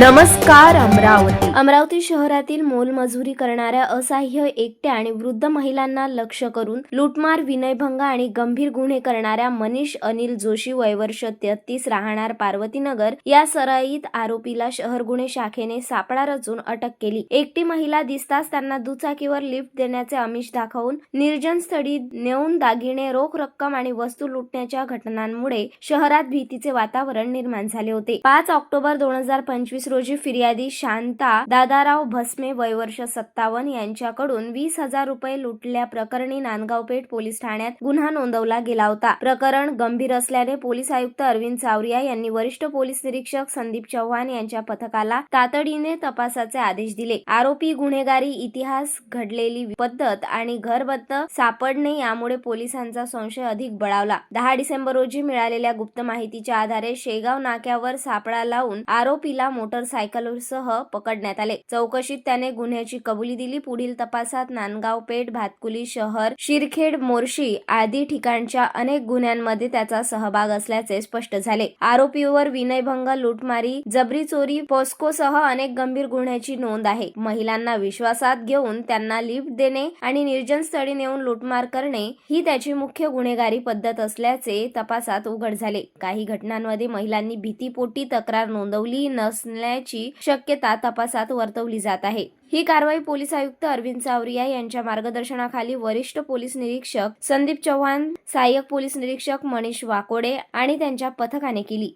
नमस्कार अमरावती शहरातील मोलमजुरी करणाऱ्या असहाय्य एकट्या आणि वृद्ध महिलांना लक्ष्य करून लूटमार, विनयभंग आणि गंभीर गुन्हे करणाऱ्या मनीष अनिल जोशी वय वर्ष 33 राहणार पार्वतीनगर या सराईत आरोपीला शहर गुन्हे शाखेने सापळा रचून अटक केली। एकटी महिला दिसताच त्यांना दुचाकीवर लिफ्ट देण्याचे आमिष दाखवून निर्जन स्थळी नेऊन दागिने, रोख रक्कम आणि वस्तू लुटण्याच्या घटनांमुळे शहरात भीतीचे वातावरण निर्माण झाले होते। 5 ऑक्टोबर 2025 रोजी फिर्यादी शांता दादाराव भस्मे वय वर्ष 57 यांच्याकडून 20,000 रुपये लुटल्या प्रकरणी नांदगाव पेठ पोलीस ठाण्यात गुन्हा नोंदवला गेला होता। प्रकरण गंभीर असल्याने पोलीस आयुक्त अरविंद चावरिया यांनी वरिष्ठ पोलीस निरीक्षक संदीप चव्हाण यांच्या पथकाला तातडीने तपासाचे आदेश दिले। आरोपी, गुन्हेगारी इतिहास, घडलेली पद्धत आणि घरबद्द सापडणे यामुळे पोलिसांचा संशय अधिक बळावला। 10 डिसेंबर रोजी मिळालेल्या गुप्त माहितीच्या आधारे शेगाव नाक्यावर सापळा लावून आरोपीला मोटरसायकलसह पकडण्यात आले। चौकशीत त्याने गुन्ह्याची कबुली दिली। पुढील तपासात नांदगाव पेठ, भातकुली शहर, शिरखेड, मोर्शी आदी ठिकाणच्या अनेक गुन्ह्यांमध्ये त्याचा सहभाग असल्याचे स्पष्ट झाले। आरोपीवर विनयभंग, लूटमारी, जबरी चोरी, पोस्कोसह अनेक गंभीर गुन्ह्याची नोंद आहे। महिलांना विश्वासात घेऊन त्यांना लिफ्ट देणे आणि निर्जन स्थळी नेऊन लूटमार करणे ही त्याची मुख्य गुन्हेगारी पद्धत असल्याचे तपासात उघड झाले। काही घटनांमध्ये महिलांनी भीतीपोटी तक्रार नोंदवली नसल्याची शक्यता तपासात वर्तवली जात आहे। ही कारवाई पोलीस आयुक्त अरविंद चावरिया यांच्या मार्गदर्शनाखाली वरिष्ठ पोलीस निरीक्षक संदीप चव्हाण, सहाय्यक पोलीस निरीक्षक मनीष वाकोडे आणि त्यांच्या पथकाने केली।